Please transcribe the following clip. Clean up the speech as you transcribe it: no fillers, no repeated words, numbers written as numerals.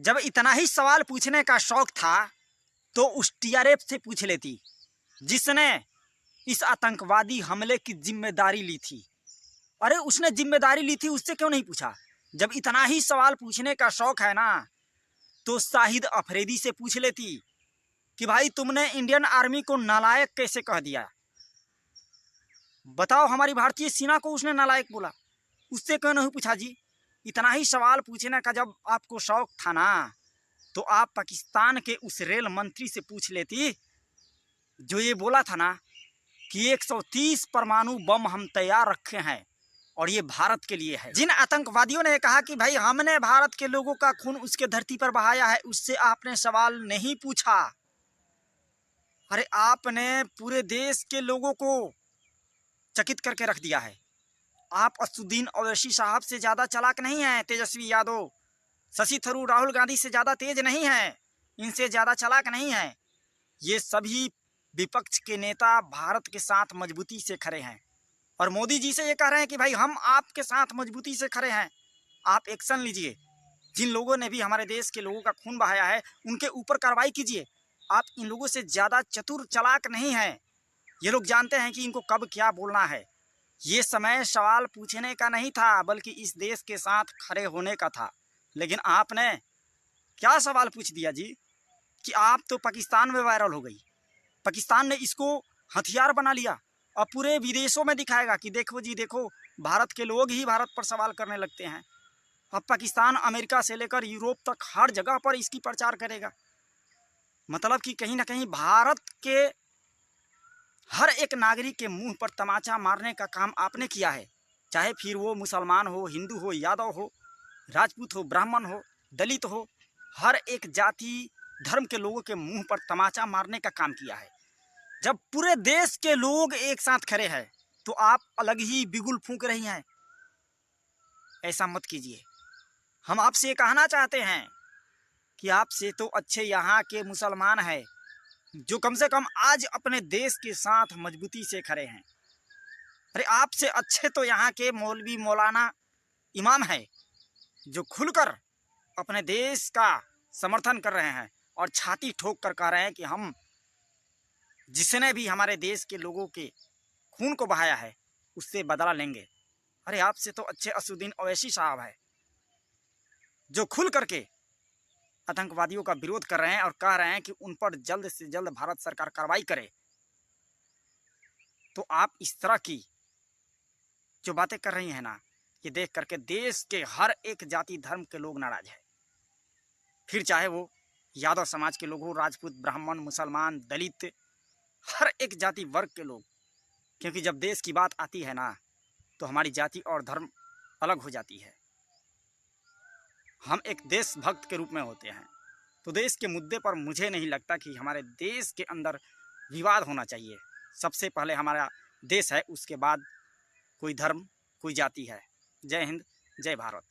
जब इतना ही सवाल पूछने का शौक था तो उस टीआरएफ से पूछ लेती जिसने इस आतंकवादी हमले की जिम्मेदारी ली थी। अरे उसने जिम्मेदारी ली थी, उससे क्यों नहीं पूछा? जब इतना ही सवाल पूछने का शौक है ना तो शाहिद अफरीदी से पूछ लेती कि भाई तुमने इंडियन आर्मी को नालायक कैसे कह दिया। बताओ, हमारी भारतीय सेना को उसने नालायक बोला, उससे क्यों नहीं पूछा जी? इतना ही सवाल पूछने का जब आपको शौक था ना तो आप पाकिस्तान के उस रेल मंत्री से पूछ लेती जो ये बोला था ना कि 130 परमाणु बम हम तैयार रखे हैं और ये भारत के लिए है। जिन आतंकवादियों ने कहा कि भाई हमने भारत के लोगों का खून उसके धरती पर बहाया है, उससे आपने सवाल नहीं पूछा। अरे आपने पूरे देश के लोगों को चकित करके रख दिया है। आप असदुद्दीन ओवैसी साहब से ज़्यादा चालाक नहीं हैं। तेजस्वी यादव, शशि थरूर, राहुल गांधी से ज़्यादा तेज नहीं हैं, इनसे ज़्यादा चालाक नहीं हैं। ये सभी विपक्ष के नेता भारत के साथ मजबूती से खड़े हैं और मोदी जी से ये कह रहे हैं कि भाई हम आपके साथ मजबूती से खड़े हैं, आप एक्शन लीजिए। जिन लोगों ने भी हमारे देश के लोगों का खून बहाया है उनके ऊपर कार्रवाई कीजिए। आप इन लोगों से ज़्यादा चतुर चालाक नहीं हैं। ये लोग जानते हैं कि इनको कब क्या बोलना है। ये समय सवाल पूछने का नहीं था बल्कि इस देश के साथ खड़े होने का था। लेकिन आपने क्या सवाल पूछ दिया जी कि आप तो पाकिस्तान में वायरल हो गई। पाकिस्तान ने इसको हथियार बना लिया और पूरे विदेशों में दिखाएगा कि देखो जी देखो, भारत के लोग ही भारत पर सवाल करने लगते हैं। अब पाकिस्तान अमेरिका से लेकर यूरोप तक हर जगह पर इसकी प्रचार करेगा। मतलब कि कहीं ना कहीं भारत के हर एक नागरिक के मुंह पर तमाचा मारने का काम आपने किया है। चाहे फिर वो मुसलमान हो, हिंदू हो, यादव हो, राजपूत हो, ब्राह्मण हो, दलित हो, हर एक जाति धर्म के लोगों के मुंह पर तमाचा मारने का काम किया है। जब पूरे देश के लोग एक साथ खड़े हैं तो आप अलग ही बिगुल फूंक रही हैं। ऐसा मत कीजिए। हम आपसे ये कहना चाहते हैं कि आपसे तो अच्छे यहाँ के मुसलमान हैं जो कम से कम आज अपने देश के साथ मजबूती से खड़े हैं। अरे आपसे अच्छे तो यहाँ के मौलवी मौलाना इमाम है जो खुलकर अपने देश का समर्थन कर रहे हैं और छाती ठोक कर कह रहे हैं कि हम जिसने भी हमारे देश के लोगों के खून को बहाया है उससे बदला लेंगे। अरे आपसे तो अच्छे असदुद्दीन ओवैसी साहब है जो खुल करके आतंकवादियों का विरोध कर रहे हैं और कह रहे हैं कि उन पर जल्द से जल्द भारत सरकार कार्रवाई करे। तो आप इस तरह की जो बातें कर रही हैं ना, ये देख करके देश के हर एक जाति धर्म के लोग नाराज है। फिर चाहे वो यादव समाज के लोग हो, राजपूत, ब्राह्मण, मुसलमान, दलित, हर एक जाति वर्ग के लोग। क्योंकि जब देश की बात आती है ना तो हमारी जाति और धर्म अलग हो जाती है। हम एक देशभक्त के रूप में होते हैं। तो देश के मुद्दे पर मुझे नहीं लगता कि हमारे देश के अंदर विवाद होना चाहिए। सबसे पहले हमारा देश है, उसके बाद कोई धर्म, कोई जाति है। जय हिंद, जय भारत।